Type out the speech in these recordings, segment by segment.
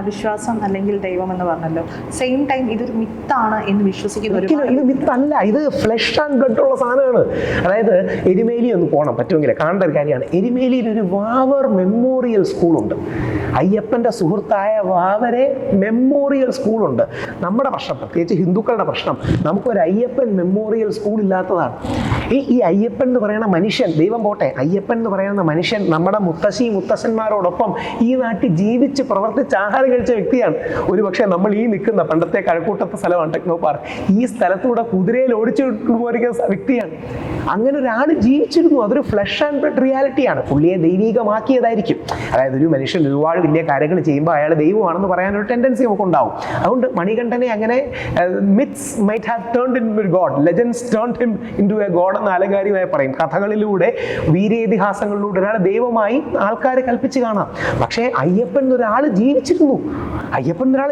വിശ്വാസം അല്ലെങ്കിൽ ദൈവം എന്ന് പറഞ്ഞല്ലോ, സെയിം ടൈം ഇതൊരു മിത്താണ് എന്ന് വിശ്വസിക്കുന്ന ഇത് മിത്തല്ല, ഇത് ഫ്ലഷ് ആൻഡ് ബ്ലഡ് ഉള്ള സാധനമാണ്. അതായത് എരുമേലി ഒന്ന് പോകണം, പറ്റുമെങ്കിൽ കാണേണ്ട ഒരു കാര്യമാണ്. എരുമേലിയിൽ ഒരു വാവർ മെമ്മോറിയൽ സ്കൂളുണ്ട്. അയ്യപ്പൻ്റെ സുഹൃത്തായ വാവരെ മെമ്മോറിയൽ സ്കൂളുണ്ട്. നമ്മുടെ പ്രശ്നം, പ്രത്യേകിച്ച് ഹിന്ദുക്കളുടെ പ്രശ്നം, നമുക്കൊരു അയ്യപ്പൻ മെമ്മോറിയൽ സ്കൂൾ ഇല്ലാത്തതാണ്. ഈ അയ്യപ്പൻ എന്ന് പറയുന്ന മനുഷ്യൻ, ദൈവം പോട്ടെ, അയ്യപ്പൻ എന്ന് പറയുന്ന മനുഷ്യൻ നമ്മുടെ മുത്തശ്ശന്മാരോടൊപ്പം ഈ നാട്ടിൽ ജീവിച്ച് പ്രവർത്തിച്ച് ആഹാരം കഴിച്ച വ്യക്തിയാണ്. ഒരുപക്ഷെ നമ്മൾ ഈ നിൽക്കുന്ന പണ്ടത്തെ കഴക്കൂട്ടത്തെ സ്ഥലമാണ് ടെക്നോ പാർക്ക്, ഈ സ്ഥലത്തൂടെ കുതിരയിൽ ഓടിച്ചു പോയിരിക്കുന്ന വ്യക്തിയാണ്. അങ്ങനെ ഒരാൾ ജീവിച്ചിരുന്നു. അതൊരു ഫ്ലഷ് ആൻഡ് ബ്ലഡ് റിയാലിറ്റിയാണ്. പുള്ളിയെ ദൈവികമാക്കിയതായിരിക്കും. അതായത് ഒരു മനുഷ്യൻ ഒരുപാട് വലിയ കാര്യങ്ങൾ ചെയ്യുമ്പോൾ അയാൾ ദൈവമാണെന്ന് പറയാനൊരു ടെൻഡൻസി നമുക്ക് ഉണ്ടാവും. അതുകൊണ്ട് മണികണ്ഠനെ അങ്ങനെ myths might have turned into A God, legends turned him into A God എന്ന് ആലങ്കാരികമായി പറയും. കഥകളിലൂടെ, വീരേതിഹാസങ്ങളിലൂടെ ഒരാൾ ദൈവമായി ആൾക്കാർ കൽപ്പിച്ച് കാണാം. പക്ഷേ അയ്യപ്പൻ എന്നൊരാൾ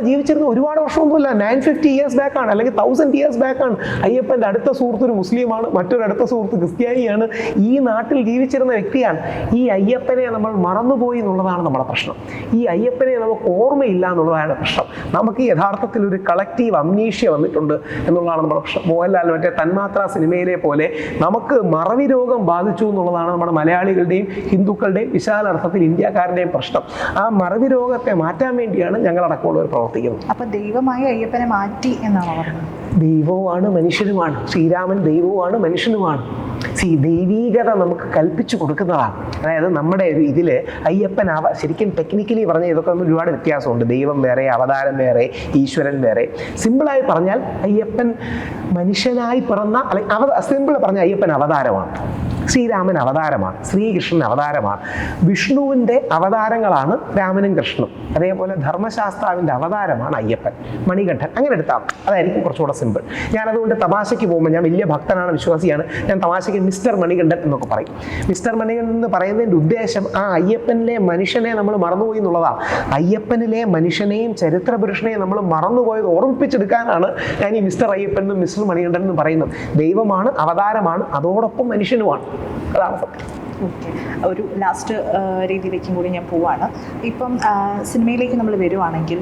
ജീവിച്ചിരുന്നു. ഒരുപാട് വർഷമൊന്നുമില്ല, 950 years ബാക്കാണ്, അല്ലെങ്കിൽ 1000 years ബാക്കാണ്. അയ്യപ്പൻ്റെ അടുത്ത സുഹൃത്ത് ഒരു മുസ്ലിമാണ്, മറ്റൊരു അടുത്ത സുഹൃത്ത് ക്രിസ്ത്യാനിയാണ്. ഈ നാട്ടിൽ ജീവിച്ചിരുന്ന വ്യക്തിയാണ്. ഈ അയ്യപ്പനെ നമ്മൾ മറന്നുപോയി എന്നുള്ളതാണ് നമ്മുടെ പ്രശ്നം. ഈ അയ്യപ്പനെ നമുക്ക് ഓർമ്മയില്ല എന്നുള്ളതാണ് പ്രശ്നം. നമുക്ക് യഥാർത്ഥത്തിൽ ഒരു കളക്റ്റീവ് അംനീഷ്യ വന്നിട്ടുണ്ട് എന്നുള്ളതാണ് നമ്മുടെ പ്രശ്നം. മോഹൻലാൽ മറ്റേ തന്മാത്ര സിനിമയിലെ പോലെ നമുക്ക് മറവി രോഗം ബാധിച്ചു എന്നുള്ളതാണ് നമ്മുടെ മലയാളികളുടെയും ഹിന്ദുക്കളുടെയും വിശാലർത്ഥത്തിൽ ഇന്ത്യക്കാരുടെയും പ്രശ്നം. ആ മറവി രോഗത്തെ മാറ്റാൻ വേണ്ടിയാണ് ഞങ്ങളടക്കമുള്ളവർ പ്രവർത്തിക്കുന്നത്. അപ്പൊ ദൈവമായി അയ്യപ്പനെ മാറ്റി എന്നാണ് പറഞ്ഞത്. ദൈവവുമാണ് മനുഷ്യനുമാണ്. ശ്രീരാമൻ ദൈവവുമാണ് മനുഷ്യനുമാണ്. ദൈവീകത നമുക്ക് കൽപ്പിച്ചു കൊടുക്കുന്നതാണ്. അതായത് നമ്മുടെ ഒരു ഇതിൽ അയ്യപ്പൻ ശരിക്കും ടെക്നിക്കലി പറഞ്ഞാൽ ഇതൊക്കെ തമ്മിൽ ഒരുപാട് വ്യത്യാസമുണ്ട്. ദൈവം വേറെ, അവതാരം വേറെ, ഈശ്വരൻ വേറെ. സിമ്പിളായി പറഞ്ഞാൽ അയ്യപ്പൻ മനുഷ്യനായി പിറന്ന, അല്ലെങ്കിൽ സിമ്പിൾ പറഞ്ഞാൽ അയ്യപ്പൻ അവതാരമാണ്, ശ്രീരാമൻ അവതാരമാണ്, ശ്രീകൃഷ്ണൻ അവതാരമാണ്, വിഷ്ണുവിൻ്റെ അവതാരങ്ങളാണ് രാമനും കൃഷ്ണനും. അതേപോലെ ധർമ്മശാസ്താവിൻ്റെ അവതാരമാണ് അയ്യപ്പൻ, മണികണ്ഠൻ. അങ്ങനെ എടുത്താൽ അതായിരിക്കും കുറച്ചുകൂടെ സിമ്പിൾ. ഞാനതുകൊണ്ട് തമാശയ്ക്ക് പോകുമ്പോൾ, ഞാൻ വലിയ ഭക്തനാണ്, വിശ്വാസിയാണ്, ഞാൻ തമാശയ്ക്ക് മിസ്റ്റർ മണികണ്ഠൻ എന്നൊക്കെ പറയും. മിസ്റ്റർ മണികണ്ഠൻ എന്ന് പറയുന്നതിൻ്റെ ഉദ്ദേശം ആ അയ്യപ്പനിലെ മനുഷ്യനെ നമ്മൾ മറന്നുപോയി എന്നുള്ളതാണ്. അയ്യപ്പനിലെ മനുഷ്യനെയും ചരിത്ര പുരുഷനെയും നമ്മൾ മറന്നുപോയത് ഓർമ്മിപ്പിച്ചെടുക്കാനാണ് ഞാൻ ഈ മിസ്റ്റർ അയ്യപ്പൻ എന്നും മിസ്റ്റർ മണികണ്ഠൻ എന്ന് പറയുന്നത്. ദൈവമാണ്, അവതാരമാണ്, അതോടൊപ്പം മനുഷ്യനുമാണ്. അതാണ് സത്യം. ഓക്കെ, ഒരു ലാസ്റ്റ് രീതിയിലേക്കും കൂടി ഞാൻ പോവാണ്. ഇപ്പം സിനിമയിലേക്ക് നമ്മൾ വരുവാണെങ്കിൽ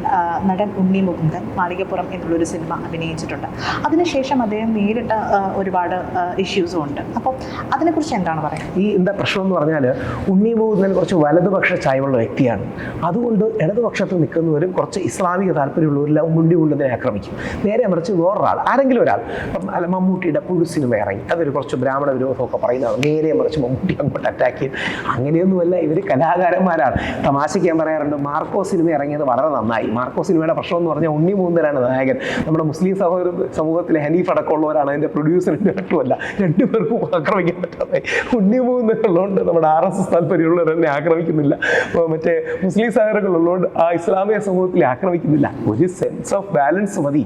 നടൻ ഉണ്ണി മുകുന്ദൻ മാളികപ്പുറം എന്നുള്ളൊരു സിനിമ അഭിനയിച്ചിട്ടുണ്ട്. അതിനുശേഷം അദ്ദേഹം നേരിട്ട ഒരുപാട് ഇഷ്യൂസും ഉണ്ട്. അപ്പം അതിനെക്കുറിച്ച് എന്താണ് പറയുന്നത്? എന്താ പ്രശ്നം എന്ന് പറഞ്ഞാൽ, ഉണ്ണി മുകുന്ദൻ കുറച്ച് വലതുപക്ഷ ചായ്വുള്ള വ്യക്തിയാണ്. അതുകൊണ്ട് ഇടതുപക്ഷത്ത് നിൽക്കുന്നവരും കുറച്ച് ഇസ്ലാമിക താല്പര്യമുള്ളവരെല്ലാം ഉണ്ണി മുകുന്ദനെ ആക്രമിക്കും. നേരെ മറിച്ച് വേറൊരാൾ, ആരെങ്കിലും ഒരാൾ, ഇപ്പം മമ്മൂട്ടിയുടെ പുഴു സിനിമ ഇറങ്ങി, അതൊരു കുറച്ച് ബ്രാഹ്മണ വിരോധമൊക്കെ പറയുന്നതാണ്. നേരെ മറിച്ച് മമ്മൂട്ടി അങ്ങോട്ട് അറ്റാക്ക് ചെയ്യും. അങ്ങനെയൊന്നുമല്ല, ഇവർ കലാകാരന്മാരാണ്. തമാശയ്ക്ക് ഞാൻ പറയാറുണ്ട്, മാർക്കോ സിനിമ ഇറങ്ങിയത് വളരെ നന്നായി. മാർക്കോ സിനിമയുടെ പ്രശ്നം എന്ന് പറഞ്ഞാൽ ഉണ്ണി മുകുന്ദനാണ് നായകൻ. നമ്മുടെ മുസ്ലിം സമൂഹത്തിലെ ഹനീഫ് അടക്കമുള്ളവരാണ് അതിൻ്റെ പ്രൊഡ്യൂസറും ഡയറക്ടറുമല്ല. രണ്ടുപേർക്കും ആക്രമിക്കാൻ പറ്റാതെ ഉണ്ണി മുകുന്ദനുള്ളതുകൊണ്ട് നമ്മുടെ RSS താല്പര്യമുള്ളവർ എന്നെ ആക്രമിക്കുന്നില്ല, മറ്റേ മുസ്ലിം സഹോദരങ്ങളുള്ളതുകൊണ്ട് ആ ഇസ്ലാമിക സമൂഹത്തിൽ ആക്രമിക്കുന്നില്ല. ഒരു സെൻസ് ഓഫ് ബാലൻസ് മതി.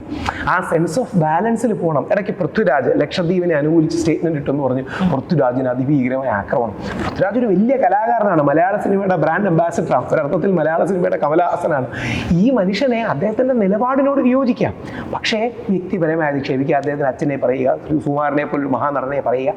ആ സെൻസ് ഓഫ് ബാലൻസിൽ പോകണം. ഇടയ്ക്ക് പൃഥ്വിരാജ് ലക്ഷദ്വീപിനെ അനുകൂലിച്ച് സ്റ്റേറ്റ്മെന്റ് ഇട്ടെന്ന് പറഞ്ഞു പൃഥ്വിരാജിന് അതിഭീകരമായ ആക്രമണം. പൃഥ്വിരാജ് ഒരു വലിയ കലാകാരനാണ്, മലയാള സിനിമയുടെ ബ്രാൻഡ് അംബാസിഡറാണ്, ഒരർത്ഥത്തിൽ മലയാള സിനിമയുടെ കമലഹാസനാണ്. ഈ മനുഷ്യനെ അദ്ദേഹത്തിൻ്റെ നിലപാടിനോട് വിയോജിക്കാം, പക്ഷേ വ്യക്തിപരമായി അധിക്ഷേപിക്കുക, അദ്ദേഹത്തിന് അച്ഛനെ പറയുക, സുകുമാരനെ പോലൊരു മഹാനടനെ പറയുക,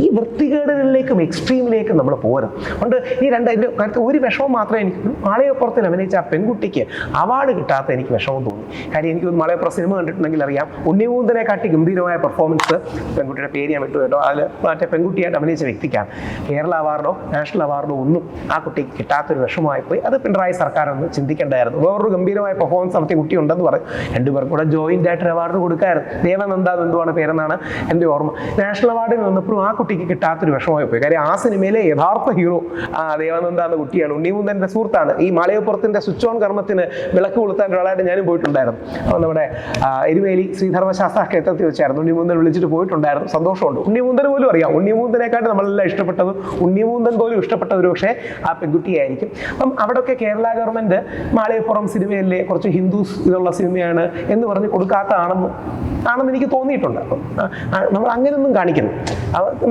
ഈ വൃത്തികേടുകളിലേക്കും എക്സ്ട്രീമിലേക്കും നമ്മൾ പോരുത്. അതുകൊണ്ട് ഈ അതിൻ്റെ കാര്യത്തിൽ ഒരു വിഷമം മാത്രമേ എനിക്ക് മാളികപ്പുറത്തിൽ അഭിനയിച്ച ആ പെൺകുട്ടിക്ക് അവാർഡ് കിട്ടാത്ത എനിക്ക് വിഷമം തോന്നി. കാര്യം എനിക്ക് മാളികപ്പുറം സിനിമ കണ്ടിട്ടുണ്ടെങ്കിൽ അറിയാം, ഉണ്ണി മുകുന്ദനെ കാട്ടി ഗംഭീരമായ പെർഫോമൻസ്, പെൺകുട്ടിയുടെ പേര് ഞാൻ വിട്ടു കേട്ടോ, അതിൽ മറ്റേ പെൺകുട്ടിയായിട്ട് അഭിനയിച്ച വ്യക്തിക്കാണ്. കേരള അവാർഡോ നാഷണൽ അവാർഡോ ഒന്നും ആ കുട്ടിക്ക് കിട്ടാത്തൊരു വിഷമമായി പോയി. അത് പിണറായി സർക്കാർ ഒന്ന് ചിന്തിക്കേണ്ടായിരുന്നു. വേറൊരു ഗംഭീരമായ പെർഫോമൻസ് നടത്തിയ കുട്ടി ഉണ്ടെന്ന് പറയും. രണ്ടുപേർക്കും കൂടെ ജോയിന്റ് ആയിട്ടൊരു അവാർഡ് കൊടുക്കായിരുന്നു. ദേവനന്ദ എന്തുവാണ് പേരെന്നാണ് എൻ്റെ ഓർമ്മ. നാഷണൽ അവാർഡിൽ വന്നപ്പോഴും ആ കുട്ടിക്ക് കിട്ടാത്തൊരു വിഷമമായി പോയി. കാര്യം ആ സിനിമയിലെ യഥാർത്ഥ ഹീറോ ദേവനന്ദ എന്ന കുട്ടിയാണ്. ഉണ്ണി മുകുന്ദൻ്റെ സുഹൃത്താണ്. ഈ മാളികപ്പുറത്തിൻ്റെ സ്വിച്ച് ഓൺ കർമ്മത്തിന് വിളക്ക് കൊളുത്താൻ ഒരാളായിട്ട് ഞാനും പോയിട്ടുണ്ടായിരുന്നു. അപ്പോൾ നമ്മുടെ എരുമേലി ശ്രീധർമ്മശാസ്ത്ര ക്ഷേത്രത്തിൽ വെച്ചായിരുന്നു. ഉണ്ണി മുകുന്ദൻ വിളിച്ചിട്ട് പോയിട്ടുണ്ടായിരുന്നു. സന്തോഷമുണ്ട്. ഉണ്ണി മുകുന്ദന് പോലും അറിയാം, ഉണ്ണി മുകുന്ദനെക്കാട്ട് നമ്മളെല്ലാം ഇഷ്ടപ്പെട്ടത്, ഉണ്ണി മുകുന്ദൻ പോലും ഇഷ്ടപ്പെട്ട ഒരു പക്ഷേ ആ പെൺകുട്ടിയായിരിക്കും. അപ്പം അവിടെയൊക്കെ കേരള ഗവൺമെൻറ് മാളികപ്പുറം സിനിമയിലെ കുറച്ച് ഹിന്ദുസ് ഇതുള്ള സിനിമയാണ് എന്ന് പറഞ്ഞ് കൊടുക്കാത്തതാണെന്ന് എനിക്ക് തോന്നിയിട്ടുണ്ട്. അപ്പം നമ്മൾ അങ്ങനെയൊന്നും കാണിക്കണം.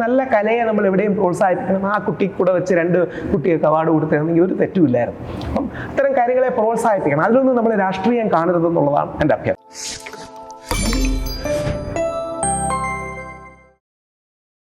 നല്ല കലയെ നമ്മൾ എവിടെയും പ്രോത്സാഹിപ്പിക്കണം. ആ കുട്ടിക്ക് കൂടെ വെച്ച് 2 കുട്ടികൾക്ക് അവാർഡ് കൊടുത്തിരുന്നെങ്കിൽ ഒരു തെറ്റുമില്ലായിരുന്നു. അപ്പം അത്തരം കാര്യങ്ങളെ പ്രോത്സാഹിപ്പിക്കണം. അതിലൊന്നും നമ്മൾ രാഷ്ട്രീയം കാണരുതെന്നുള്ളതാണ് എൻ്റെ അഭ്യർത്ഥന.